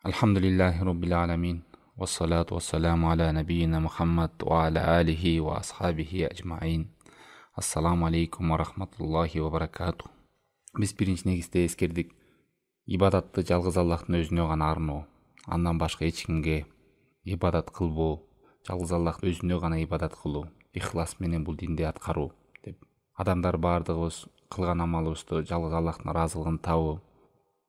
Alhamdulillahi Rabbil alamin. Wassalatu wassalamu ala nabiyyina Muhammad wa ala alihi wa ashabihi ajma'in. Assalamu alaikum wa rahmatullahi wa barakatuh. Biz birinci негизде эскердик. Ибадатты жалгыз Аллахтын өзүнө гана арноо, андан башка эч кимге ибадат кылбоо, жалгыз Аллахтын өзүнө гана ибадат кылуу, ихлас менен бул динди аткаруу деп. Адамдар баардыгыбыз кылган амалыбызды жалгыз Аллахтын ыраазылыгын табуу,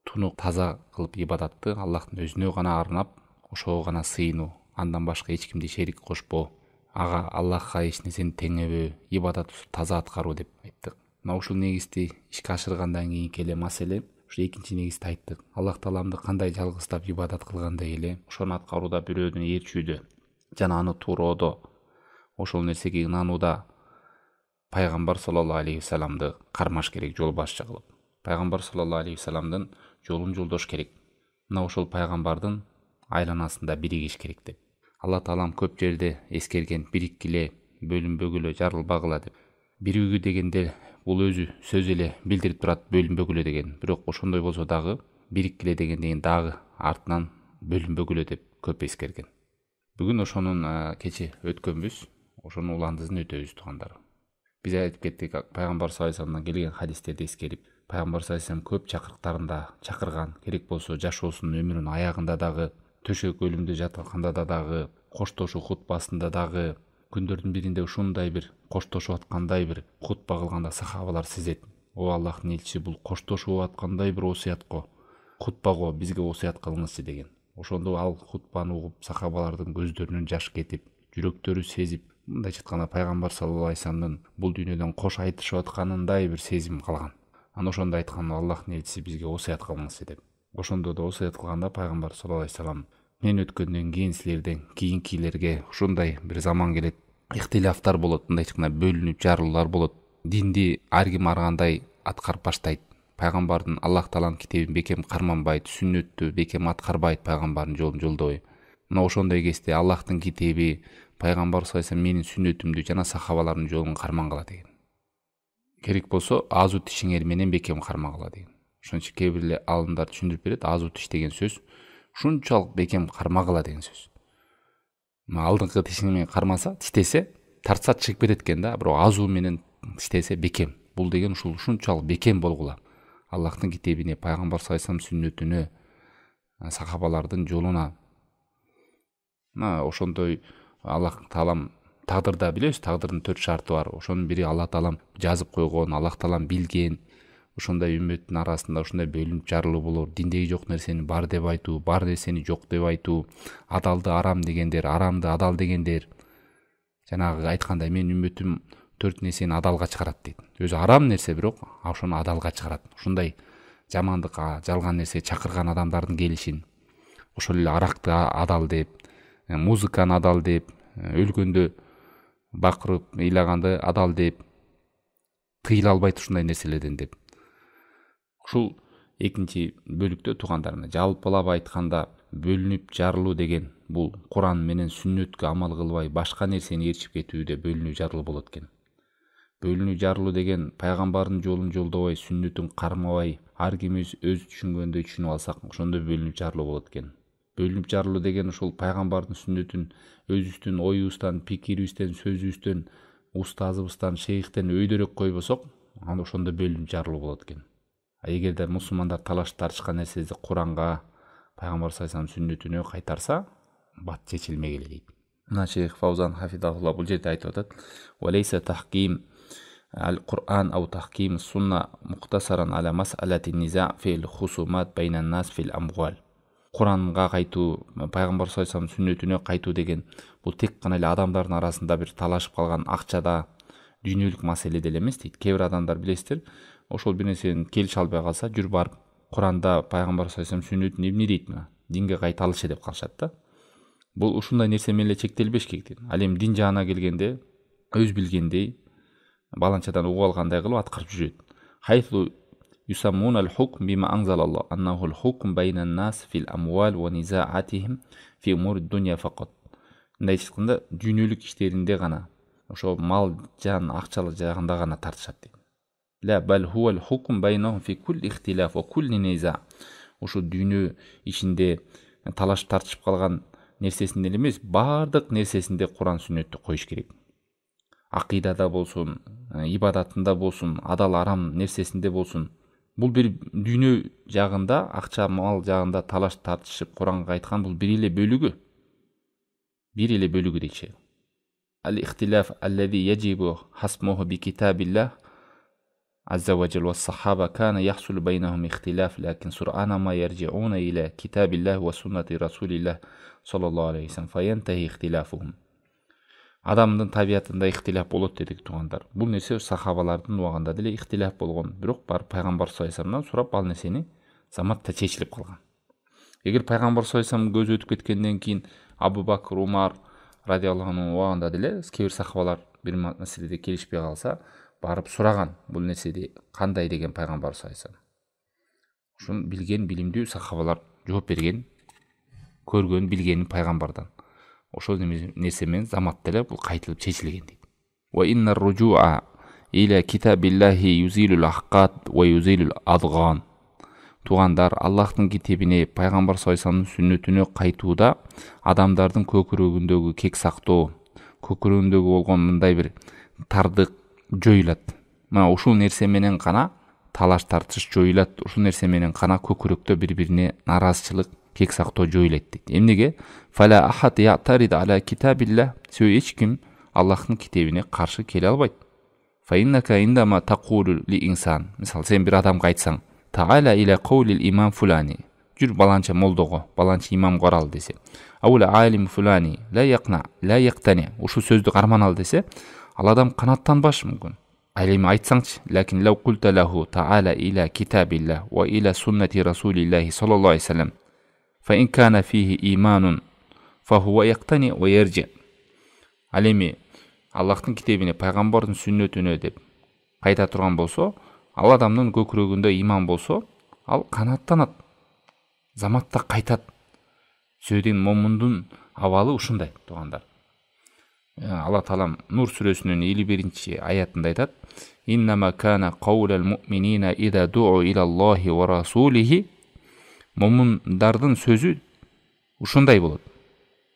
тунук таза кылып ибадатты Аллахтын өзүнө гана арнап, ошого гана сыйынуу, андан башка эч кимди шерик кошпоо, ага Аллахка эч нерсени теңебөө, ибадатты таза аткаруу деп айттык. Мына ушул негизди ишке ашыргандан кийинки эле маселе ушу экинчи негизди айттык. Аллах Тааламды кандай жалгыздап ибадат кылгандай эле ошону аткарууда бирөөдөн ээрчүүдө жана аны туроодо, ошол нерсеге ынанууда пайгамбар саллаллаху алейхи вассаламды кармаш керек, жол башчы кылып. Пайгамбар саллаллаху алейхи вассаламдын жолун жолдош керек. Мына ошол пайгамбардын айланасында биригиш керек деп. Алла Таалам көп жерде эскерген, бириккиле, бөлүнбөгүлө, жарылбагыла деп. Биригүү дегенде бул өзү сөз эле билдирип турат, бөлүнбөгүлө деген. Бирок ошондой болсо дагы бириккиле дегенден дагы артынан бөлүнбөгүлө деп көп эскерген. Бүгүн ошонун кече өткөнбүз, ошонун уландызын өтөбүз туугандар. Биз айтып кеттик, пайгамбар саллаллаху алейхи вассаламдан келген хадистерди эскерип, пайгамбар саллаллаху алейхи вассалам көп чакырыктарында чакырган, керек болсо жашоосунун өмүрүнүн аягында дагы, төшөк өлүмдө жатканда дагы, коштошуу хутбасында дагы, күндөрдүн биринде ушундай бир коштошуп аткандай бир хутба кылганда сахабалар сезет. О Аллахтын элчиси, бул коштошуп аткандай бир осуятко, хутбаго бизге осуят кылыңызчы деген. Ошондо ал хутбаны угуп, сахабалардын көздөрүнөн жаш кетип, жүрөктөрү сезип, мындайча айтканда пайгамбар саллаллаху алейхи вассаламдын бул дүйнөдөн кош айтышып атканындай бир сезим калган. Аны ошондо айткан, Аллахтын элчиси бизге осуят кылыңызчы деп. Ошондо да осуят кылганда пайгамбар саллаллаху алейхи вассалам, мен өткөндөн кийин силерден кийинкилерге ушундай бир заман келет, ихтилафтар болот, мындайча айтканда бөлүнүп жарылуулар болот. Динди ар ким ар кандай аткарып баштайт. Пайгамбардын, Аллах Тааланын китебин бекем карманбайт, сүннөттү бекем аткарбайт, пайгамбардын жолун жолдобой. Мына ошондой кезде Аллахтын китеби, пайгамбар саллаллаху алейхи вассалам менин сүннөтүмдү жана сахабалардын жолун кармангыла деген. Керек болсо азу тишиңер менен бекем кармагыла деген. Ошон үчүн кээ бир эле алымдар түшүндүрүп берет, азу тиш деген сөз ушунчалык бекем кармагыла деген сөз. Алдыңкы тишиң менен кармаса, тиштесе, тартса чыгып кетет экен да, бирок азу менен тиштесе бекем. Бул деген ушунчалык бекем болгула. Аллахтын китебине, пайгамбар саллаллаху алейхи вассалам сүннөтүнө, сахабалардын жолуна. Ошондой Аллах Таалам тагдырда билебиз, тагдырдын 4 шарты бар. Ошонун бири Аллах Таалам жазып койгон, Аллах Таалам билген. Ошондой үммөттүн арасында ушундай бөлүнүп жарылуу болор. Диндеги жок нерсени бар деп айтуу, бар нерсени жок деп айтуу, адалды арам дегендер, арамды адал дегендер. Жанагы айткандай, мен үммөтүм 4 нерсени адалга чыгарат дейт. Өзү арам нерсе, бирок ошону адалга чыгарат. Ушундай жамандыкка, жалган нерсеге чакырган адамдардын келишин, ошол эле аракты адал деп, музыканы адал деп, өлгөндө бакырып ыйлаганды адал деп, тыйыла албайт ушундай нерселерден деп. Ушул экинчи бөлүктө туугандарына жалпылап айтканда, бөлүнүп жарылуу деген бул Куран менен сүннөткө амал кылбай башка нерсени ээрчип кетүүдө бөлүнүү жарылуу болот экен. Бөлүнүү жарылуу деген пайгамбардын жолун жолдобой, сүннөтүн кармабай, ар ким өз түшүнгөндөй түшүнүп алсак, ошондо бөлүнүп жарылуу болот экен. Бөлүнүп жарылуу деген ушул пайгамбардын сүннөтүн өзүбүздүн оюбуздан, пикирибизден, сөзүбүздөн, устазыбыздан, шейхтен өйдөрөөк койбосок, анда ошондо бөлүнүп жарылуу болот экен. Эгерде мусулмандар талашып тартышкан нерсени Куранга, пайгамбар саллаллаху алейхи вассалам сүннөтүнө кайтарса, бат чечилмей келе дейт. Мына Шейх Фаузан хафизахуллах бул жерде айтып атат: "Валейса тахким ал-Кур'ан ау тахким сунна мухтасаран аля мас'алати низа фил хусумат байнан нас фил амвал." Куранга кайтуу, пайгамбар саллаллаху алейхи вассалам сүннөтүнө кайтуу деген бул тек гана эле адамдардын арасында бир талашып калган акчада, дүйнөлүк маселе деле эмес дейт. Кээ бир адамдар билесиздер, ошол бир нерсени келише албай калса, жүр барып Куранда пайгамбар саллаллаху алейхи вассалам сүннөтүн эмне дейт, мына динге кайталышы деп калышат да. Бул ушундай нерсе менен эле чектелбеш керек дейт. Ал эми дин жаана келгенде өз билгендей, баланчадан угуп алгандай кылып аткарып жүрөт. Хайфу юсаммуна ал-хукм бима анзалаллах аннаху ал-хукм байнан нас фил амвал ва низаатихим фи умур дуnya факат. Мындайча айтканда, дүйнөлүк иштеринде гана, ошо мал, жан, акчалык жагында гана тартышат дейт. Ла бал хуа ал-хукм байнахум фи кулли ихтилаф ва кулли низа. Ошо дүйнө ишинде талашып тартышып калган нерсесинде эмес, баардык нерсесинде Куран сүннөттү коюш керек. Акыйдада болсун, ибадатында болсун, адал арам нерсесинде болсун. Бул бир дүйнө жагында, акча мал жагында талаш тартышып Куранга айткан бул бир эле бөлүгү. Бир эле бөлүгү дейчи. Al-ихтилаф аллази яджибу хасмуху би китабилlah азза ва джалла ва-ссахаба кана яхсулу байнахум ихтилаф, лакин сур'ана ма ярджиуна иля китабилlah ва суннати расулилlah саллаллаху алейхи ва саллям фаянтахи ихтилафухум. Адамдын табиятында ихтилаф болот дедик туугандар. Бул нерсе сахабалардын убагында деле ихтилаф болгон, бирок барып пайгамбар саллаллаху алейхи ва салламдан сурап ал нерсени заматта чечилип калган. Эгер пайгамбар саллаллаху алейхи ва саллам көзү өтүп кеткенден кийин Абу Бакр, Умар радиаллаху анхунун убагында деле кээ бир сахабалар бир маселеде келишпей калса, барып сураган бул нерседи кандай деген пайгамбар саллаллаху алейхи ва саллям. Ушун билген, билимдүү сахабалар жооп берген, көргөн, билгени пайгамбардан. Ошол нерсе менен заматта эле бул кайтылып чечилген дейт. Ва иннар руджуа иля китабиллахи юзилул ахкат ва юзилул адган. Тугандар, Аллахтын китебине, пайгамбар саллаллаху алейхи ва салламдын сүннөтүнө кайтууда адамдардын көкүрөгүндөгү кек сактоо, көкүрөгүндөгү болгон мындай бир тардык жоюлат. Мына ушул нерсе менен гана талаш тартыш жоюлат. Ушул нерсе менен гана көкүрөктө бири-бирине наразычылык, кек сактоо жоюлат дейт. Эмнеге? Фала ахад я'тарид аля китабилlah. Эч ким Аллахтын китебине каршы келе албайт. Фа иннака индама тaqulu ли инсан. Мисалы, сен бир адамга айтсаң, та'ала иля qawlil имам фулани. Жүр баланча молдого, баланча имам карал десе. Аула алим фулани ла яқна, ла яқтани. Ушу сөздү карман ал десе, ал адам канаттанбашы мүмкүн. Эми айтсаңчы, лакин лау култа лаху та'ала иля китабилlah ва иля суннати расулиллахи саллаллаху алейхи ва саллям. Фа ин кана фихи иманун фа хува яқтани ва ярджи. Эми Аллахтын китебине, пайгамбардын сүннөтүнө деп кайта турган болсо, ал адамдын көкүрөгүндө иман болсо, ал канаттанат, заматта кайтат. Сөйден момундун абалы ушундай туугандар. Алла Таалам Нур сүрөсүнүн 51-аятында айтат: "Иннама кана каулал муъминина иза ду'у илаллахи ва расулихи". Момундардын сөзү ушундай болот.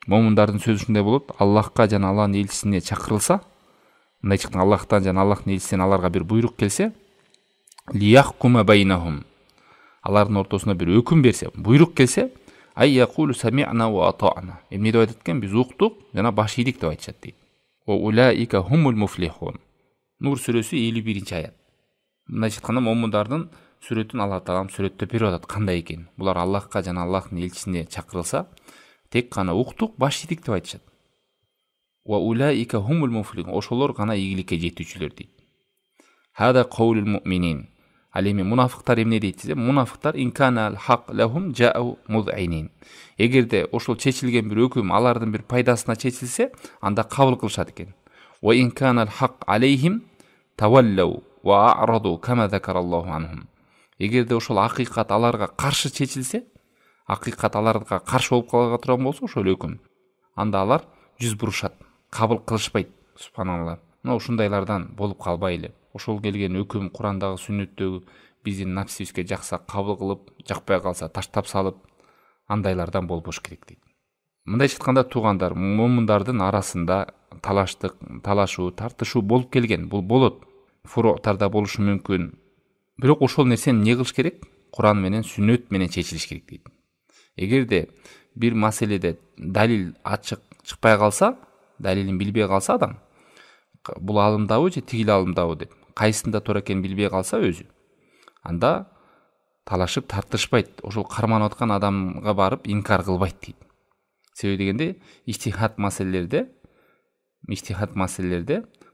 Момундардын сөзү ушундай болот: Аллахка жана Аллахтын элчисине чакырылса, мындай чыкты, Аллахтан жана Аллахтын элчисинен аларга бир буйрук келсе, лияхкума байнахум. Алардын ортосуна бир өкүм берсе, буйрук келсе, ай яқулу сами'на ва атa'на. Эмне деп айтат экен? Биз уктук жана баш ийдик деп айтышат дейт. Ва улаика хумул муфлихун. Нур сүрөсү 51-аят. Мындай айтканда, момундардын сүрөтүн Алла Таалам сүрөттөп берип атат кандай экен. Булар Аллахка жана Аллахтын элчисине чакырылса, тек гана уктук, баш ийдик деп айтышат. Ва улаика хумул муфлихун. Ошолор гана ийгиликке жетүүчүлөр дейт. Хада каулул муъминин. Ал эми мунафыктар эмне дейт десе, мунафыктар инкана хак лахум жау мудайнин. Эгерде ошол чечилген бир өкүм алардын бир пайдасына чечилсе, анда кабыл кылышат экен. Ва инкана хак алейхим таваллау ва араду кама закараллаху анхум. Эгерде ошол акыйкат аларга каршы чечилсе, акыйкат аларга каршы болуп калга турган болсо ошол өкүм, анда алар жүз бурушат, кабыл кылышпайт. Субханалла. Мына ушундайлардан болуп калбайлы. Ошол келген өкүм Курандагы, сүннөттөгү биздин напсибизге жакса кабыл кылып, жакпай калса таштап салып, андайлардан болбош керек дейт. Мындай айтканда туугандар, момундардын арасында талашуу, тартышуу болуп келген. Бул болот. Фуруктарда болушу мүмкүн. Бирок ошол нерсени эмне кылыш керек? Куран менен, сүннөт менен чечилиш керек дейт. Эгерде бир маселеде далил ачык чыкпай калса, далилин билбей калса адам, бул алымдабы же тигил алымдабы деп кайсында туура экенин билбей калса өзү, анда талашып тартышпайт. Ошол карманып аткан адамга барып инкар кылбайт дейт. Себеби дегенде ичтихат маселелерде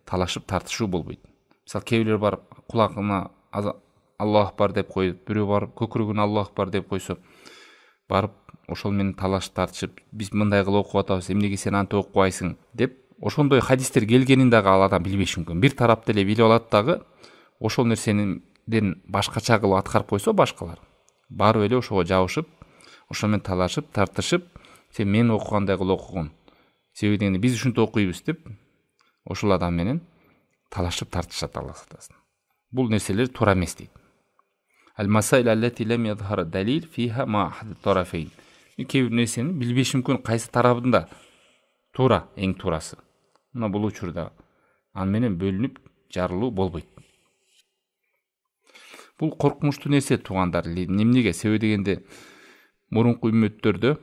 талашып тартышуу болбойт. Мисалы, кээ бирлер барып кулагына Аллах акбар деп коюп, бирөө барып көкүрөгүнө Аллах акбар деп койсо, барып ошол менен талашып тартышып, биз мындай кылып окуп атабыз, эмнеге сен антип окубайсың деп, ошондой хадистер келгенин дагы ал адам билбеши мүмкүн. Бир тарап деле билип алат дагы, ошол нерсенин башкача кылып аткарып койсо башкалар, барып эле ошого жабышып, ошол менен талашып, тартышып, сен мен окугандай кылып окугун, себеби дегенде биз ушинтип окуйбуз деп, ошол адам менен талашып тартышат Алла сактасын. Бул нерселер туура эмес дейт. Ал-масаил аллати лам язхар далил фиха ма ахад тарафейн. кээ бир нерсени билбеш мүмкүн кайсы тарабында туура, эң туурасы. Мына бул учурда аны менен бөлүнүп жарылуу болбойт. Бул коркунучтуу нерсе туугандар. Эмнеге? Себеби дегенде мурунку үммөттөрдө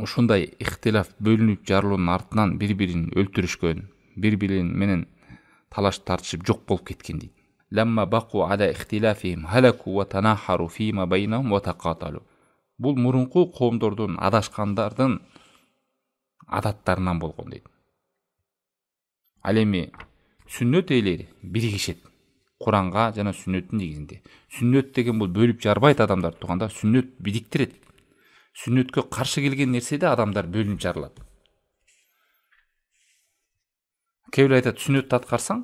ушундай ихтилаф, бөлүнүп жарылуунун артынан бири-бирин өлтүрүшкөн, бири-бири менен талаш тартышып жок болуп кеткен дейт. Ламма баку ала ихтилафихим халаку ва танахару фима байнахум ва тaqatalu. Бул мурунку коомдордун адашкандардын адаттарынан болгон дейт. Ал эми сүннөт ээлери биригишет. Куранга жана сүннөттүн негизинде. Сүннөт деген бул бөлүп жарбайт адамдар тууганда, сүннөт бириктирет. Сүннөткө каршы келген нерседе адамдар бөлүнүп жарылат. Кээ бир айтат, сүннөттү аткарсаң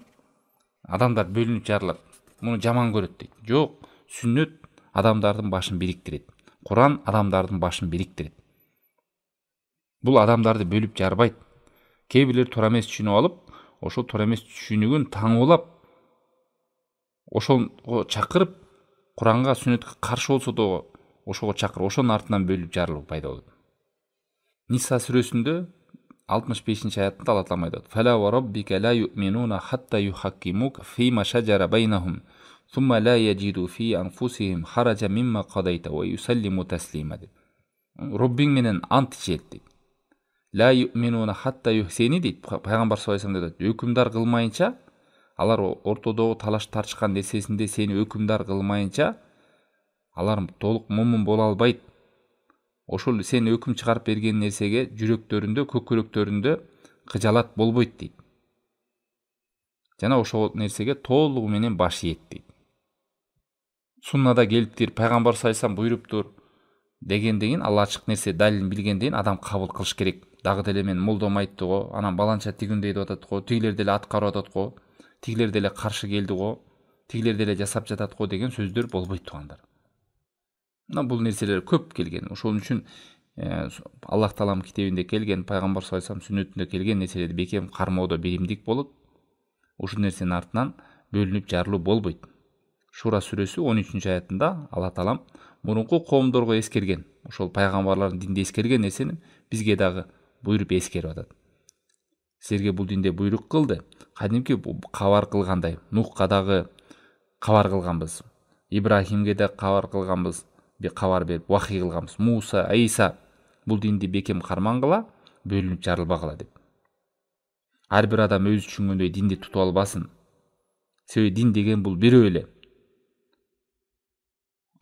адамдар бөлүнүп жарылат. Муну жаман көрөт дейт. Жок, сүннөт адамдардын башын бириктирет. Куран адамдардын башын бириктирет. Бул адамдарды бөлүп жарбайт. Кээ бирлер туура эмес түшүнүп алып, ошол туура эмес түшүнүгүн таңуулап, ошого чакырып, Куранга, сүннөткө каршы болсо да ошого чакырып, ошонун артынан бөлүп жарылуу пайда болот. Ниса сүрөсүндө 65-аятында Алла Таала айтат: "Фала ва раббика ла ю'минуна хатта юхаккимука фима шажара байнахум, сумма ла яджиду фи анфусихим хаража мимма кадайта ва юсаллиму таслима." Роббиң менен ант ичет дейт. Ла ю'минуна хатта юхсени дейт. Пайгамбар саллаллаху алейхи вассалам дейт, өкүмдар кылмайынча, алар ортодогу талаш тартышкан нерсесинде сени өкүмдар кылмайынча, алар толук мумун боло албайт. Ошол сен өкүм чыгарып берген нерсеге жүрөктөрүндө, көкүрөктөрүндө кыжалат болбойт дейт. Жана ошол нерсеге толугу менен баш ийет дейт. Суннада келиптир, пайгамбар саллаллаху алейхи вассалам буйруптур дегенден кийин, Алла ачык нерсе далилин билгенден кийин адам кабыл кылыш керек. Дагы деле мен молдом айтты го, анан баланча тигиндей деп атат го, тигилер деле аткарып атат го, тигилер деле каршы келди го, тигилер деле жасап жатат го деген сөздөр болбойт туугандар. Мына бул нерселер көп келген. Ошол үчүн Аллах Тааланын китебинде келген, пайгамбар саллаллаху алейхи вассалам сүннөтүндө келген нерселерди бекем кармоодо биримдик болот. Ушул нерсенин артынан бөлүнүп жарылуу болбойт. Шура сүрөсү 13-аятында Алла Таалам мурунку коомдорго эскерген, ошол пайгамбарлардын динде эскерген нерсени бизге дагы буйруп эскерип атат. Силерге бул динде буйрук кылды. Кадимки кабар кылгандай, Нухка дагы кабар кылганбыз. Ибрахимге да кабар кылганбыз, кабар берип вахий кылганбыз. Муса, Айса бул динди бекем кармангыла, бөлүнүп жарылбагыла деп. Ар бир адам өзү түшүнгөндөй динди тутуп албасын. Себеби дин деген бул бирөө эле.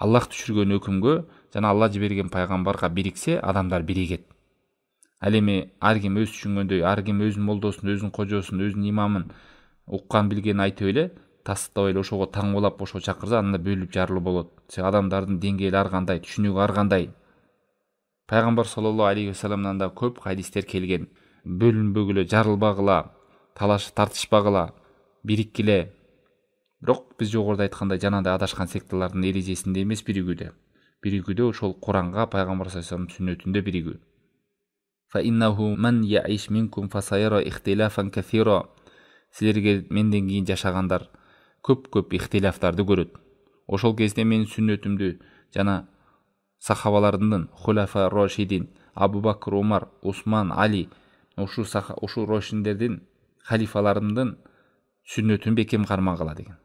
Аллах түшүргөн өкүмгө жана Алла жиберген пайгамбарга бириксе, адамдар биригет. Ал эми ар ким өз түшүнгөндөй, ар ким өзүнүн молдосун, өзүнүн кожосун, өзүнүн имамын уккан билген айтып эле, тастабай эле ошого таңуулап ошого чакырса, анда бөлүп жарылуу болот. Адамдардын деңгээли ар кандай, түшүнүгү ар кандай. Пайгамбар саллаллаху алейхи вассаламдан да көп хадистер келген. Бөлүнбөгүлө, жарылбагыла, талаш тартышпагыла, бириккиле. Бирок биз жогоруда айткандай жанагындай адашкан секталардын эрежесинде эмес биригүүдө. Биригүүдө ошол Куранга, пайгамбар саллаллаху алейхи вассаламдын сүннөтүндө биригүү. Fa innahu man ya'ish minkum fasayara ikhtilafan kathira. Силерге менден кийин жашагандар көп ихтилафтарды көрөт. Ошол кезде менин сүннөтүмдү жана сахабалардын, хулафа рошидин, Абу Бакр, Умар, Усман, Али, ушул рошиндердин халифаларынын сүннөтүн бекем кармангыла деген.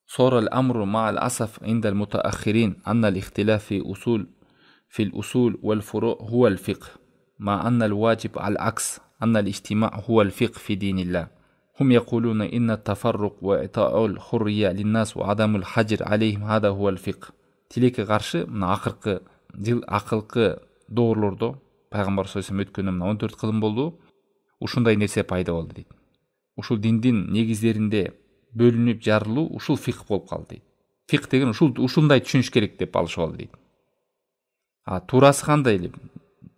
Сора al-amru ma'al asaf inda al-mutaakhirin anna al-ikhtilaf fi al-usul wal-furu' huwa al-fiqh ma anna al-wajib al-aks anna al-ijtima' huwa al-fiqh fi dinillah. هم يقولون إن التفرق وإعطاء الحرية للناس وعدم الحجر عليهم هذا هو الفقه. Тилекке каршы мына акылкы доорлордо пайгамбар саллаллаху алейхи өткөндө мына 14 кылым болду. Ушундай нерсе пайда болду дейт. Ушул диндин негиздеринде бөлүнүп жарылуу ушул фикх болуп калды дейт. Фикх деген ушундай түшүнүш керек деп алышып алды дейт. Туурасы кандай эле?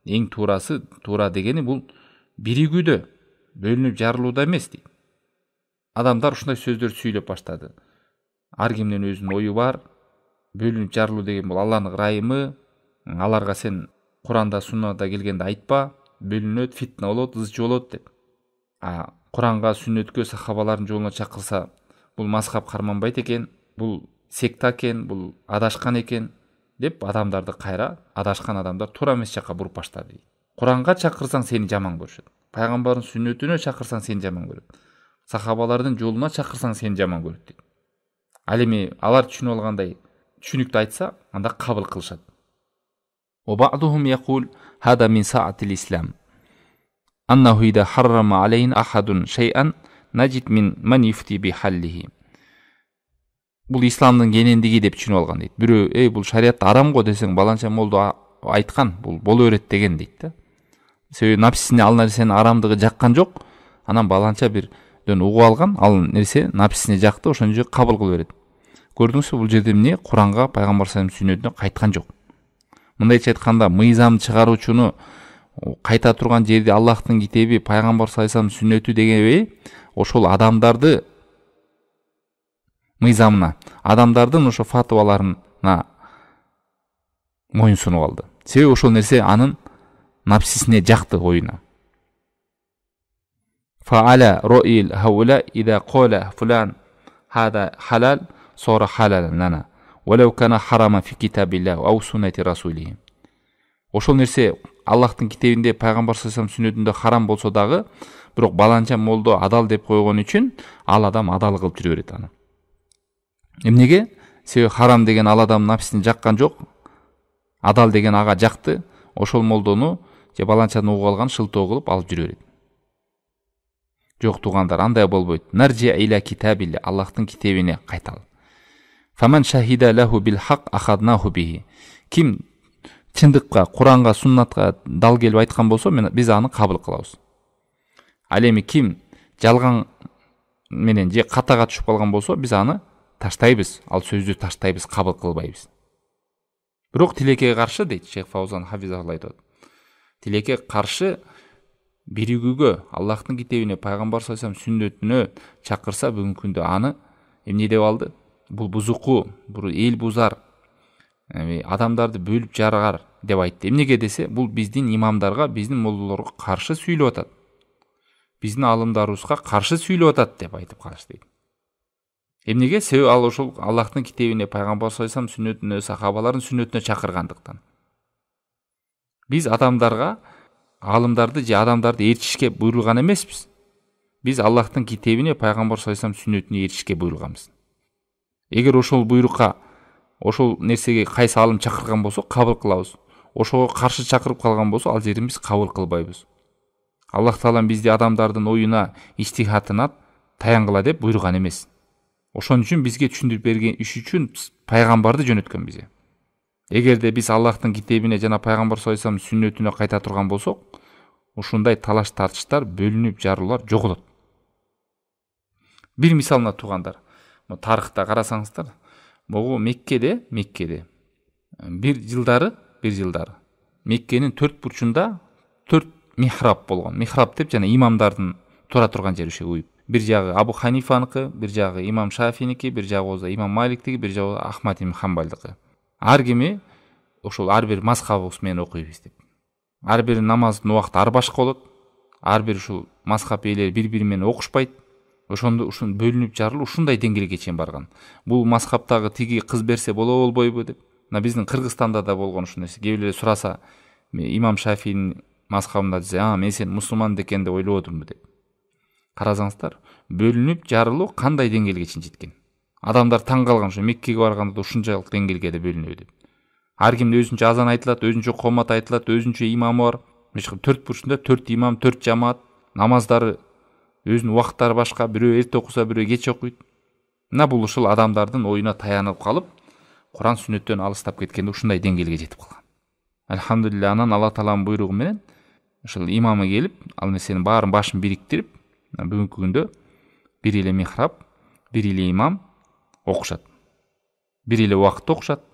Эң туура дегени бул биригүүдө, бөлүнүп жарылууда эмес дейт. Адамдар ушундай сөздөрдү сүйлөп баштады. Ар кимдин өзүнүн ою бар. Бөлүнүп жарылуу деген бул Алланын ырайымы. Аларга сен Куранда, Суннада келгенде айтпа, бөлүнөт, фитна болот, ызчы болот деп. Куранга, сүннөткө, сахабалардын жолуна чакырса, бул мазхаб карманбайт экен, бул секта экен, бул адашкан экен деп адамдарды кайра адашкан адамдар туура эмес жакка буруп баштады дейт. Куранга чакырсаң сени жаман көрүшөт. Пайгамбардын сүннөтүнө чакырсаң сени жаман көрөт. Сахабалардын жолуна чакырсаң сени жаман көрөт дейт. Ал эми алар түшүнүп алгандай түшүнүктүү айтса, анда кабыл кылышат. وبعضهم يقول هذا من ساعة الإسلام أنه إذا حرم علينا أحد شيئا نجد من يفتي بحله. Бул исламдын кенендиги деп түшүнүп алган дейт. Бирөө, бул шариятта арам го десең, баланча молду айткан, бул боло берет деген дейт да. Себеби напсисине ал нерсенин арамдыгы жаккан жок, анан баланча бирден угуп алган, ал нерсе напсисине жакты, ошон үчүн кабыл кыла берет. Көрдүңүзбү, бул жерде эмне? Куранга, пайгамбар саллаллаху алейхи вассаламдын сүннөтүнө кайткан жок. Мындайча айтканда, мыйзам чыгаруучуну кайта турган жерде Аллахтын китеби, пайгамбар саллаллаху алейхи вассаламдын сүннөтү дегенби, ошол адамдарды мыйзамына, адамдардын ошо фатваларына моюн сунуп алды. Себеби ошол нерсе анын напсисине жакты, оюна. Фа'ала ру'ил хаула ида қала фулан хада халал сора халалан лана валау кана харама фи китабиллах ау суннати расулихи. Ошол нерсе Аллахтын китебинде, пайгамбар саллаллаху алейхи вассаламдын сүннөтүндө харам болсо дагы, бирок баланча молдо адал деп койгон үчүн ал адам адал кылып жүрө берет аны. Эмнеге? Себеби харам деген ал адам напсисин жаккан жок, адал деген ага жакты, ошол молдону же баланчаны угуп алган шылтоо кылып алып жүрө берет. Жок туугандар, андай болбойт. Наржи иля китабилли, Аллахтын китебине кайтал. Фаман шахида лаху бил хак ахаднаху бихи. Ким чындыкка, Куранга, суннатка дал келип айткан болсо, биз аны кабыл кылабыз. Ал эми ким жалган менен же катага түшүп калган болсо, биз аны таштайбыз, ал сөздү таштайбыз, кабыл кылбайбыз. Бирок тилекке каршы, дейт Шейх Фаузан хафизахуллах айтат. Тилекке каршы биригүүгө, Аллахтын китебине, пайгамбар саллаллаху алейхи вассаламдын сүннөтүнө чакырса, бүгүнкү күндө аны эмне деп алды? Бул бузуку, бул эл бузар, адамдарды бөлүп жаргар деп айтты. Эмнеге десе, бул биздин имамдарга, биздин молдолорго каршы сүйлөп атат. Биздин алымдарыбызга каршы сүйлөп атат деп айтып калышты дейт. Эмнеге? Себеби ал ошол Аллахтын китебине, пайгамбар саллаллаху алейхи вассаламдын сүннөтүнө, сахабалардын сүннөтүнө чакыргандыктан. Биз адамдарга, алымдарды же адамдарды ээрчишке буйрулган эмеспиз. Биз Аллахтын китебине, пайгамбар саллаллаху алейхи вассаламдын сүннөтүнө ээрчишке буйрулганбыз. Эгер ошол буйрукка, ошол нерсеге кайсы алым чакырган болсо, кабыл кылабыз. Ошого каршы чакырып калган болсо, ал жерин биз кабыл кылбайбыз. Аллах таалам бизди адамдардын оюна, иштихатына таянгыла деп буйруган эмес. Ошон үчүн бизге түшүндүрүп берген иш үчүн пайгамбарды жөнөткөн бизге. Эгерде биз Аллахтын китебине жана пайгамбар саллаллаху алейхи вассаламдын сүннөтүнө кайта турган болсок, ушундай талаш тартыштар, бөлүнүп жаруулар жоголот. Бир мисалына туугандар, тарыхта карасаңыздар, могу Меккеде бир жылдары Меккенин 4 бурчунда 4 михраб болгон. Михраб деп жана имамдардын тура турган жери ошо уюп. Бир жагы Абу Ханифаныкы, бир жагы имам Шафиники, бир жагы болсо имам Маликтики, бир жагы Ахмад ибн Хамбалдыкы. Ар кими ошол ар бир мазхабыбыз менен окуйбуз деп. Ар бир намаздын убакыты ар башка болот. Ар бир ушул мазхаб ээлери бири-бири менен окушпайт. Ошондо ушун бөлүнүп жарылып ушундай деңгээлге чейин барган. Бул мазхабтагы тиги кыз берсе болобойбу деп. Мына биздин Кыргызстанда да болгон ушул нерсе. Кээ бирлер сураса, имам Шафинин мазхабында десе, мен сен мусулман экен деп ойлоп отурмун деп. Карасаңыздар, бөлүнүп жарылуу кандай деңгээлге чейин жеткен. Адамдар таң калган, ушу Меккеге барганда да ушунчалык деңгээлге да бөлүнөбү деп. Ар кимдин өзүнчө азан айтылат, өзүнчө комат айтылат, өзүнчө имамы бар. 4 бурчунда 4 имам, 4 жамаат, намаздары өзүнүн убакыттары башка, бирөө эрте окуса, бирөө кеч окуйт. Мына бул ушул адамдардын оюна таянып калып, Куран сүннөттөн алыстап кеткенде ушундай деңгээлге жетип калган. Алхамдулилlah, анан Алла тааланын буйругу менен ушул имамы келип, ал нерсенин баарын башын бириктирип, бүгүнкү күндө бир эле михраб, бир эле имам окушат. Бир эле убакытта окушат.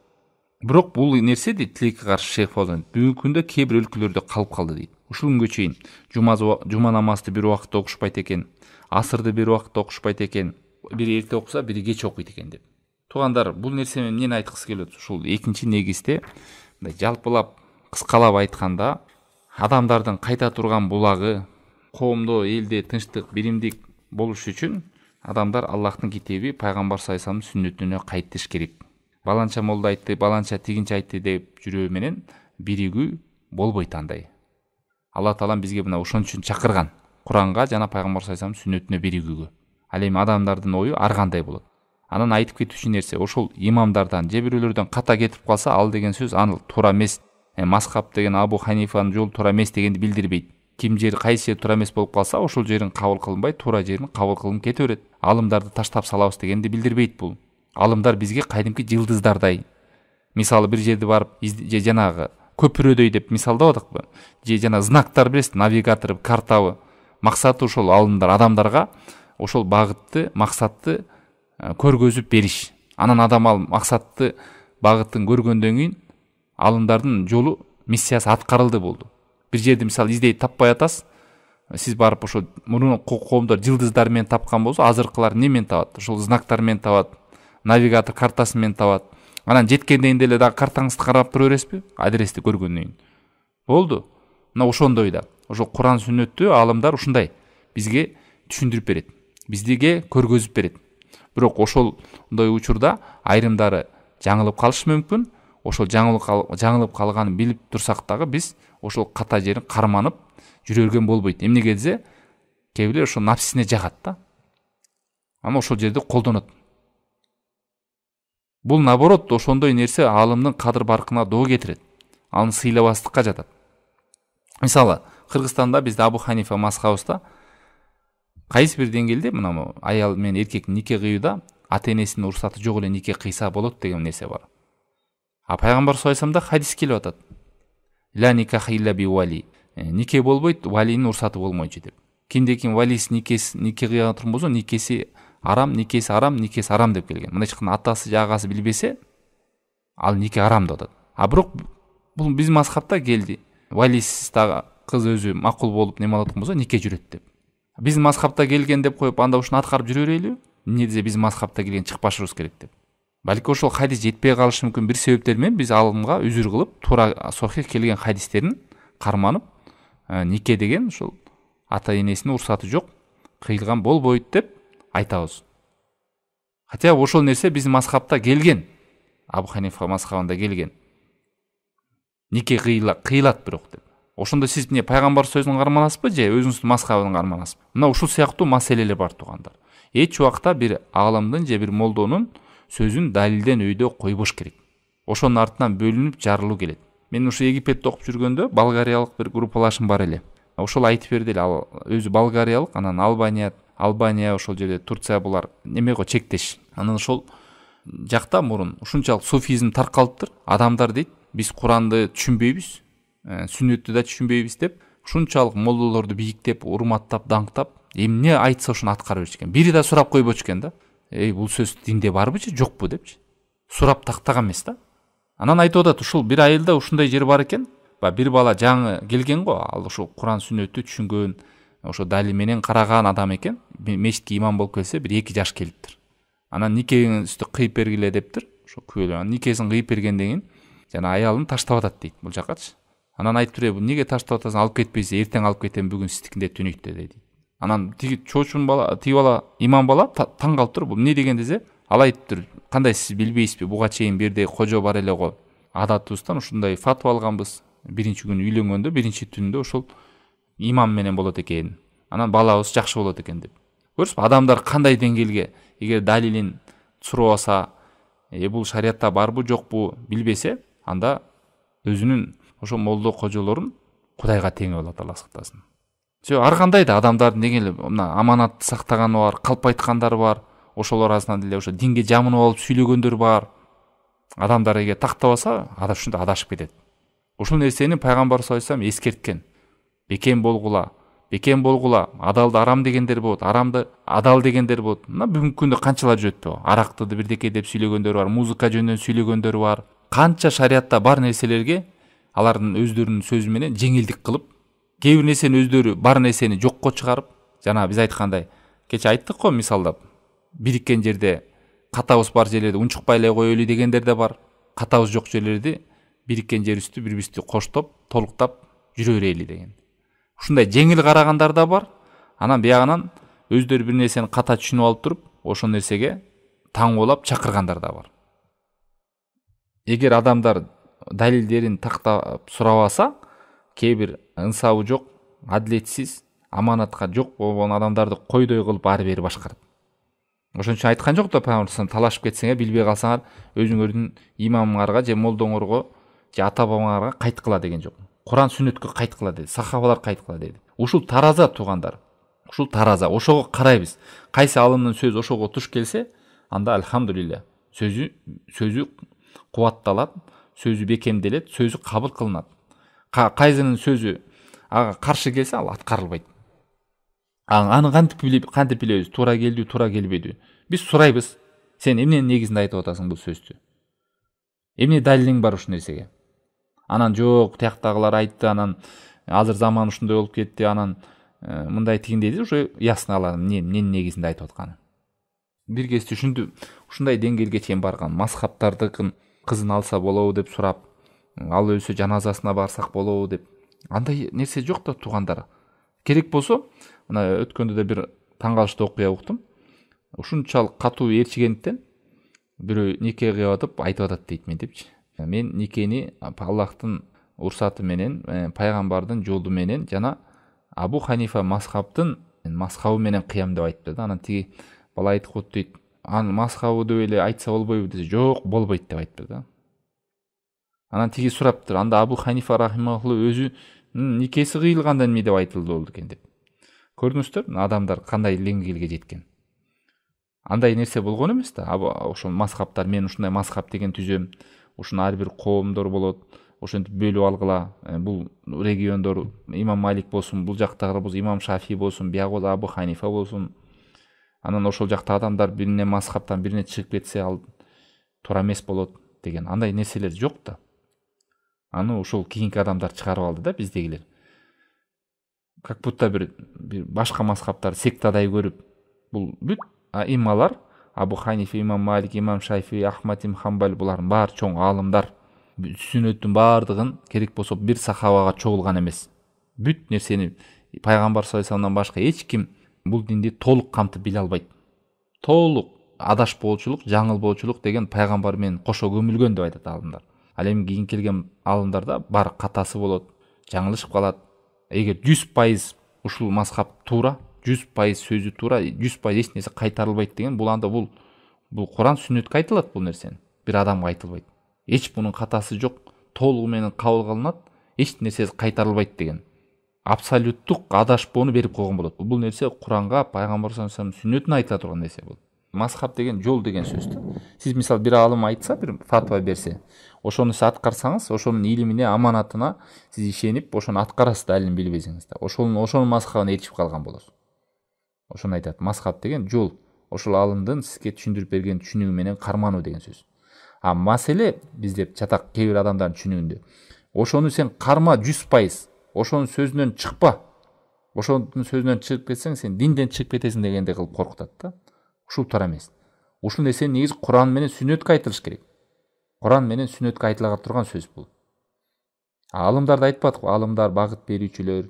Бирок бул нерсе дейт, тилекке каршы Шейх Фаузан, бүгүнкү күндө кээ бир өлкөлөрдө калып калды дейт. Ушул күнгө чейин жума намазды бир убакытта окушпайт экен, асырды бир убакытта окушпайт экен, бири эрте окуса, бири кеч окуйт экен деп. Туугандар, бул нерсе менен эмнени айткысы келет? Ушул экинчи негизде жалпылап, кыскалап айтканда, адамдардын кайта турган булагы, коомдо, элде тынчтык, биримдик болуш үчүн адамдар Аллахтын китеби, пайгамбар саллаллаху алейхи вассаламдын сүннөтүнө кайтыш керек. баланча молда айтты, баланча тигинчи айтты деп жүрүү менен биригүү болбойт андай. Алла Таалам бизге мына ошон үчүн чакырган. Куранга жана пайгамбар саллаллаху алейхи вассалам сүннөтүнө биригүүгө. Ал эми адамдардын ою ар кандай болот. Анан айтып кетүүчү нерсе ошол имамдардан же бирөөлөрдөн ката кетип калса, ал деген сөз аныл туура эмес. Мазхаб деген Абу Ханифанын жолу туура эмес дегенди билдирбейт. Ким жери кайсы жери туура эмес болуп калса, ошол жерин кабыл кылынбай, туура жерин кабыл кылынып кете берет. Алымдарды таштап салабыз дегенди билдирбейт бул. Алымдар бизге кайдымкы жылдыздардай. Мисалы бир жерди барып же жанагы көпүрөдөй деп мисалдап атакпы. Же жана знактар бересиз, навигатор, картабы. Максаты ошол алымдар адамдарга ошол багытты, максатты көргөзүп бериш. Анан адам ал максатты, багыттын көргөндөн кийин алымдардын жолу, миссиясы аткарылды болду. Бир жерди мисалы издей таппай атасыз. Сиз барып ошол мурун коомдор жылдыздар менен тапкан болсо, азыркылар эмне менен табат? Ошол знактар менен табат, навигатор картасы менен табат. Анан жеткенден деле дагы картаңызды карап тура бересизби? Адрести көргөндөн кийин. Болду. Мына ошондой да. Ошол Куран сүннөттү алымдар ушундай бизге түшүндүрүп берет. Бизге көргөзүп берет. Бирок ошолдой учурда айрымдары жаңылып калышы мүмкүн. Ошол жаңылып калганын билип турсак дагы биз ошол ката жерин карманып жүрө берген болбойт. Эмнеге десе, кээ бирлер ошо напсисине жагат да. Ама ошол жерди колдонот. Бул наоборот, ошондой нерсе алымдын кадыр баркына доо кетирет. Аны сыйлабастыкка жатат. Мисалы, Кыргызстанда бизде Абу Ханифа мазхабыбызда кайсы бир деңгээлде мына аял менен эркек нике кыюуда ата-энесинин уруксаты жок эле нике кыйса болот деген нерсе бар. А пайгамбар саллаллаху алейхи вассаламда хадис келип атат. Ла никаха илля би вали. Нике болбойт, валинин уруксаты болмойчу деп. Кимде ким валиси нике кыйган турган болсо, никеси арам деп келген. Мына ешкім атасы же агасы билбесе, ал нике арам деп атат. А бирок бул биз мазхабта келди. Валисиз дагы кыз өзү макул болуп неме алат болсо, нике жүрөт деп. Биз мазхабта келген деп коюп, анда ушуну аткарып жүрө берели? Эмне десе биз мазхабта келген чыкпашыбыз керек деп. Балки ошол хадис жетпей калышы мүмкүн бир себептер менен биз алымга үзүр кылып, туура сохих келген хадистерин карманып, нике деген ошол ата-энесинин уруксаты жок, кыйылган болбойт деп айтабыз. Хотя ошол нерсе биздин мазхабта келген. Абу Ханифа мазхабында келген. Нике кыйылат бирок деп. Ошондо сиз эмне пайгамбар сөзүн карманасызбы же өзүңүздүн мазхабын карманасызбы? Мына ушул сыяктуу маселелер бар туугандар. Эч убакта бир аалымдын же бир молдонун сөзүн далилден өйдө койбош керек. Ошонун артынан бөлүнүп жарылуу келет. Мен ушу Египетте окуп жүргөндө болгариялык бир группалашым бар эле. Ошол айтып берди эле, ал өзү болгариялык, анан Албания ошол жерде, Турция булар неме го чектеш. Анан ошол жакта мурун ушунчалык суфизм таркалыптыр. Адамдар дейт, биз Куранды түшүнбөйбүз, сүннөттү да түшүнбөйбүз деп, ушунчалык молдолорду бийиктеп, урматтап, даңктап, эмне айтса ошону аткарып беришкен. Бири да сурап койбочу экен да. Бул сөз динде барбы же жокпу депчи. Сурап тактаган эмес да. Анан айтып атат, ушул бир айылда ушундай жер бар экен. Бир бала жаңы келген го, ал ошо Куран сүннөттү түшүнгөн, ошо далил менен караган адам экен. Мешитке имам болуп келсе, бир 2 жаш келиптир. Анан никеңизди кыйып бергиле дептир. Ошо күбөлө. Никесин кыйып бергенден кийин жана аялын таштап атат дейт бул жакачы. Анан айтып туруп, "Неге таштап атасың? Алып кетпейсиз, эртең алып кетем, бүгүн сиздикинде түнүктө" дейт. Анан тиги чоочун бала, тиги бала, имам бала таң калып тур, бул эмне деген десе, ал айтыптыр, "Кандай сиз билбейсизби? Буга чейин бирдей кожо бар эле го. Адатыбыздан ушундай фатва алганбыз. Биринчи күнү үйлөнгөндө, биринчи түндө ошол имам менен болот экен. Анан балабыз жакшы болот экен" деп. Көрүсүзбү, адамдар кандай деңгээлге, эгер далилин сурабаса, бул шариатта барбы жокпу билбесе, анда өзүнүн ошо молдо кожолорун Кудайга теңеп алат, Алла сактасын. Ар кандай да адамдардын деңели, мына аманатты сактаганы бар, калп айткандары бар, ошолор арасынан деле ошо динге жамынып алып сүйлөгөндөр бар. Адамдар эгер тактабаса, ушунда адашып кетет. Ушул нерсени пайгамбар саллаллаху алейхи вассалам эскерткен. Бекем болгула, адалды арам дегендер болот, арамды адал дегендер болот. Мына бүгүнкү күндө канчалар жүрөт. Аракты бирдеке деп сүйлөгөндөр бар, музыка жөнүнөн сүйлөгөндөр бар. Канча шариатта бар нерселерге алардын өздөрүнүн сөзү менен жеңилдик кылып, кээ бир нерсени өздөрү бар нерсени жокко чыгарып, жана биз айткандай, кече айттык го мисалдап, бириккен жерде катабыз бар жерлерди унчукпай эле коелу дегендер да бар. Катабыз жок жерлерди бириккен жерибизди бири-бирибизди коштоп, толуктап жүрө берели деген. Ушундай жеңил карагандар да бар. Анан биягынан өздөрү бир нерсени ката түшүнүп алып туруп, ошол нерсеге таң болуп чакыргандар да бар. эгер адамдар далилдерин тактап сурап алса, кээ бир ынсабы жок, адилетсиз, аманатка жок болгон адамдарды койдой кылып ары бери башкарат. Ошон үчүн айткан жок да пайгамбар талашып кетсеңер, билбей калсаңар, өзүңөрдүн имамыңарга же молдоңорго же ата бабаңарга кайткыла деген жок. Куран сүннөткө кайткыла деди, сахабалар кайткыла деди. Ушул тараза туугандар. Ушул тараза, ошого карайбыз. Кайсы алымдын сөзү ошого туш келсе, анда альхамдулилля, сөзү кубатталат, сөзү бекемделет, сөзү кабыл кылынат. Кайсынын сөзү ага каршы келсе, ал аткарылбайт. Аны кантип билебиз, туура келдиби, туура келбедиби? Биз сурайбыз. Сен эмненин негизинде айтып атасың бул сөздү? Эмне далилиң бар ушул нерсеге? Анан жок, тияктагылар айтты, анан азыр заман ушундай болуп кетти, анан мындай тигин деди, уже ясно алам эмненин негизинде айтып атканы. Бир кезде ушундай деңгээлге чейин барган. Мазхабтардыкын кызын алса болобу деп сурап, ал өлсө жаназасына барсак болобу деп. Андай нерсе жок да туугандар. Керек болсо, мына өткөндө да бир таң калыштуу окуя уктум. Ушунчалык катуу ээрчигендиктен бирөө нике кылып атып айтып атат дейт мен депчи. Мен никени Аллахтын урсаты менен, пайгамбардын жолу менен жана Абу Ханифа мазхабтын мазхабы менен кыям деп айтты да. Анан тиги бала айткут дейт. Аны мазхабы деп эле айтса болбойбу десе, жок, болбойт деп айтты да. Анан тиги сураптыр, анда Абу Ханифа рахимахулла өзү никеси кыйылганда эмне деп айтылды болду экен деп. Көрдүңүздөр, адамдар кандай деңгээлге жеткен. Андай нерсе болгон эмес да. Ошол мазхабтар, мен ушундай мазхаб деген түзөм, ушуну ар бир коомдор болот, ошентип бөлүп алгыла. Бул региондор имам Малик болсун, бул жактагы болсун имам Шафи болсун, биягы Абу Ханифа болсун. Анан ошол жакта адамдар бирине мазхабтан бирине чыгып кетсе, ал туура эмес болот деген андай нерселер жок да. Аны ошол кийинки адамдар чыгарып алды да, биздегилер. Как будто бир башка мазхабтар сектадай көрүп, бул бүт ималар, Абу Ханифа, имам Малик, имам Шафи, Ахмад ибн Хамбал, булардын баары чоң аалымдар. Сүннөттүн баардыгын керек болсо бир сахабага чогулган эмес. Бүт нерсени пайгамбар саллаллаху алейхи вассаламдан башка эч ким бул динди толук камтып биле албайт. Толук адашпоочулук, жаңылбоочулук деген пайгамбар менен кошо көмүлгөн деп айтат алымдар. Ал эми кийин келген алымдарда бар катасы болот, жаңылышып калат. Эгер 100% ушул мазхаб туура, 100% сөзү туура, 100% эч нерсе кайтарылбайт деген, бул анда бул Куран сүннөткө айтылат бул нерсени. Бир адамга айтылбайт. Эч бунун катасы жок, толугу менен кабыл кылынат, эч нерсе кайтарылбайт деген. Абсолюттук адашпоону берип койгон болот. Бул нерсе Куранга, пайгамбар саллаллаху алейхи вассаламдын сүннөтүнө айтыла турган нерсе бул. Мазхаб деген жол деген сөз да. Сиз мисал бир алым айтса, бир фатва берсе, ошону сиз аткарсаңыз, ошонун илимине, аманатына сиз ишенип, ошону аткарасыз да, алим билбесеңиз да. Ошонун мазхабына эришип калган болосуз. Ошону айтат. Мазхаб деген жол. Ошол алымдын сизге түшүндүрүп берген түшүнүгү менен кармануу деген сөз. Маселе бизде чатак кээ бир адамдардын түшүнүгүндө. Ошону сен карма 100%, ошонун сөзүнөн чыкпа. Ошонун сөзүнөн чыгып кетсең, сен динден чыгып кетесиң дегенде кылып коркутат да. Ушул туура эмес. Ушул нерсе негизи Куран менен сүннөткө айтылыш керек. Куран менен сүннөткө айтыла турган сөз бул. Алымдарды айтпадыкпы? Алымдар багыт берүүчүлөр,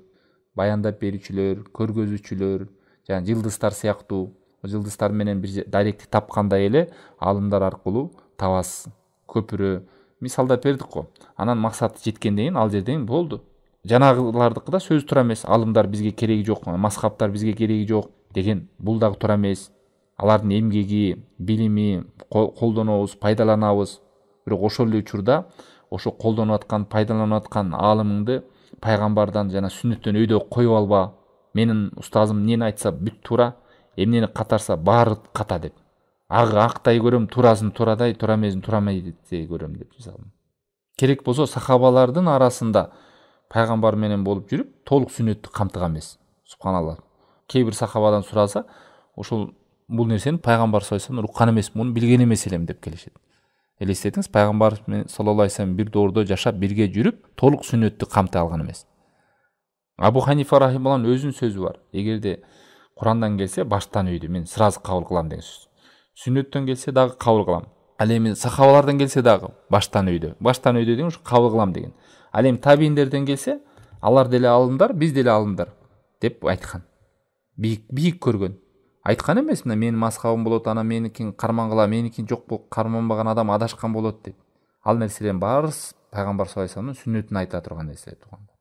баяндап берүүчүлөр, көргөзүүчүлөр, жана жылдыздар сыяктуу, жылдыздар менен бир даректи тапкандай эле алымдар аркылуу табасыз. Көпүрө мисалдап бердик го. Анан максаты жеткенден кийин ал жерден болду. Жанагылардыкы да сөз туура эмес. Алымдар бизге кереги жок, мазхабтар бизге кереги жок деген бул дагы туура эмес. Алардын эмгеги, билими колдонобуз, пайдаланабыз. Бирок ошол эле учурда ошо колдонуп аткан, пайдаланып аткан аалымыңды пайгамбардан жана сүннөттөн өйдө коюп алба. Менин устазым эмнени айтса бүт туура, эмнени катарса баары ката деп. Актай көрөм, туурасын туурадай, туура эмесин туурамайдай көрөм деп жазалым. Керек болсо сахабалардын арасында пайгамбар менен болуп жүрүп, толук сүннөттү камтыган эмес. Субханалла. Кээ бир сахабадан сураса, ошол бул нерсени пайгамбар саллаллаху алейхи вассалам уккан эмес, муну билген эмес элем деп келишет. Элестетиңиз, пайгамбар саллаллаху алейхи вассалам бир доордо жашап, бирге жүрүп, толук сүннөттү камтай алган эмес. Абу Ханифа рахималлахнын өзүнүн сөзү бар. Эгерде Курандан келсе, баштан өйдү, мен сразу кабыл кылам деген сөз. Сүннөттөн келсе дагы кабыл кылам. Ал эми сахабалардан келсе дагы баштан өйдү. Баштан өйдү деген ушу кабыл кылам деген. Ал эми табииндерден келсе, алар деле алымдар, биз деле алымдар деп айткан. Бийик көргөн. Айткан эмес, мына менин мазхабым болот, ана меникин кармангыла, меникин жок болуп карманбаган адам адашкан болот деп. ал нерселердин баарысы пайгамбар саллаллаху алейхи вассаламдын сүннөтүн айта турган нерселер тууганда.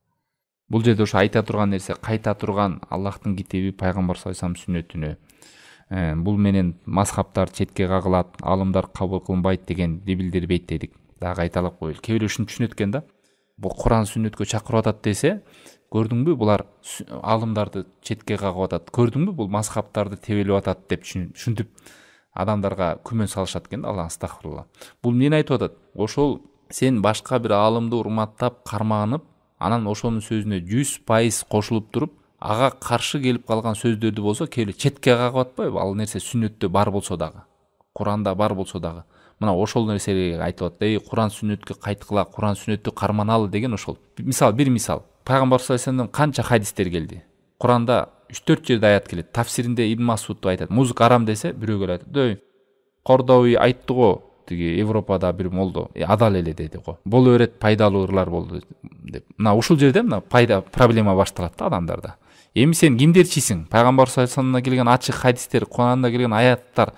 Бул жерде ошо айта турган нерсе кайта турган Аллахтын китеби, пайгамбар саллаллаху алейхи вассаламдын сүннөтүнө. Бул менен мазхабтар четке кагылат, алымдар кабыл кылынбайт дегенди билдирбейт дедик. Дагы айталап коелу. Кээ бирөө ушинтип түшүнөт экен да. Бул Куран сүннөткө чакырып атат десе, көрдүңбү булар алымдарды четке кагып атат. Көрдүңбү бул мазхабтарды тебелеп атат деп түшүнтүп адамдарга күмөн салышат экен да. Алла астагфирулла. Бул эмнени айтып атат? Ошол сен башка бир алымды урматтап, карманып, анан ошонун сөзүнө 100% кошулуп туруп, ага каршы келип калган сөздөрдү болсо келе четке кагып атпайбы? Ал нерсе сүннөттө бар болсо дагы, Куранда бар болсо дагы. Мына ошол нерселерге айтып атат. Куран сүннөткө кайткыла, Куран сүннөттү карманалы деген ошол. Бир мисал. Пайгамбар саллаллаху алейхи вассаламдан канча хадистер келди. Куранда 3-4 жерде аят келет. Тафсиринде Ибн Масуд айтат. Музыка арам десе, бирөө келип айтат. Кордови айтты го, тиги Европада бир молдо, адал эле деди го. Боло берет, пайдалуулар болду деп. Мына ушул жерде мына пайда проблема башталат да адамдарда. Эми сен кимдер чийсиң? Пайгамбар саллаллаху алейхи вассаламдан келген ачык хадистер, Куранда келген аяттар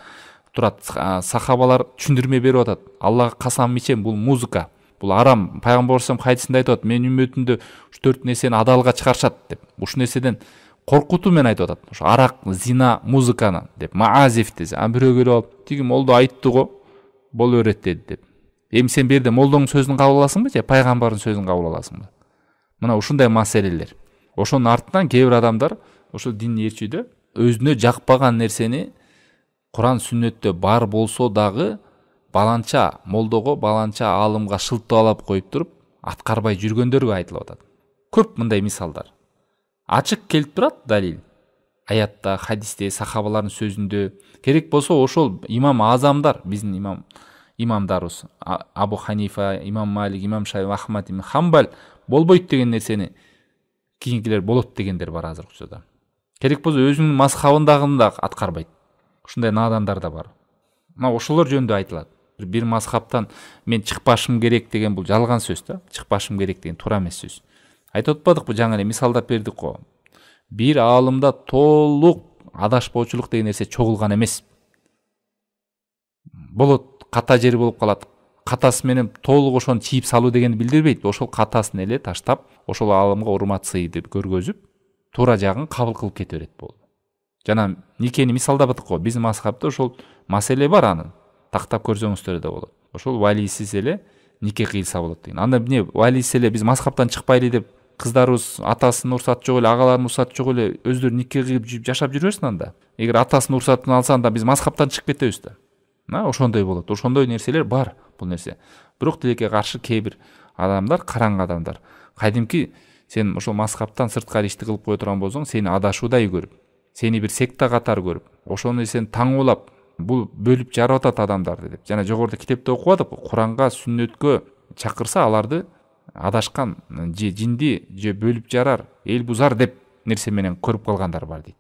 турат. Сахабалар түшүндүрмө берип атат. Аллага касам ичем, бул музыка, бул арам. Пайгамбар саллаллаху алейхи хадисинде айтып атат, менин үммөтүмдө 4 нерсени адалга чыгарышат деп. Ушул нерседен коркутуу менен айтып атат. Ошо арак, зина, музыканы деп. Маазиф десе, бирөө келип алып, тиги молдо айтты го, боло берет деди деп. Эми сен берде молдоңдун сөзүн кабыл аласыңбы же пайгамбардын сөзүн кабыл аласыңбы? Мына ушундай маселелер. Ошонун артынан кээ бир адамдар ошол дин ээрчүүдө өзүнө жакпаган нерсени Куран сүннөттө бар болсо дагы баланча молдого, баланча алымга шылталап коюп туруп аткарбай жүргөндөргө айтылып атат. Көп мындай мисалдар. Ачык келип турат далил. Аятта, хадисте, сахабалардын сөзүндө. Керек болсо ошол имам азамдар, биздин имамдарыбыз, Абу Ханифа, имам Малик, имам Шафии, Ахмад ибн Хамбал болбойт деген нерсени кийинкилер болот дегендер бар азыркы учурда. Керек болсо өзүнүн мазхабындагын да аткарбайт. Ушундай надандар да бар. Мына ошолор жөнүндө айтылат. Бир мазхабтан мен чыкпашым керек деген бул жалган сөз да. Чыкпашым керек деген туура эмес сөз. Айтып атпадыкпы жаңы эле мисалдап бердик го. Бир аалымда толук адашпоочулук деген нерсе чогулган эмес. Болот, ката жери болуп калат. Катасы менен толук ошону чийип салуу дегенди билдирбейт. Ошол катасын эле таштап, ошол аалымга урмат сый деп көргөзүп, туура жагын кабыл кылып кете берет болду. Жана никени мисалдап аттык го. Биздин мазхабта ошол маселе бар анын. Тактап көрсөңүздөр да болот. Ошол валийсиз эле нике кыйлса болот деген. Анда эмне валийсиз эле биз мазхабтан чыкпайлы деп кыздарыбыз атасынын уруксаты жок эле, агаларынын уруксаты жок эле өздөрү нике кыйып жашап жүрөсүн анда. Эгер атасынын уруксатын алса анда биз мазхабтан чыгып кетебиз да. Ошондой болот. Ошондой нерселер бар бул нерсе. Бирок тилекке каршы кээ бир адамдар, караң адамдар, кадимки сен ошол мазхабтан сырткары ишти кылып кое турган болсоң, сени адашуудай көрүп, сени бир секта катары көрүп, ошону сен таңуулап, бул бөлүп жарып атат адамдарды деп. Жана жогоруда китепте окубадык, Куранга, сүннөткө чакырса аларды адашкан, же жинди, же бөлүп жарар, эл бузар деп нерсе менен көрүп калгандар бар дейт.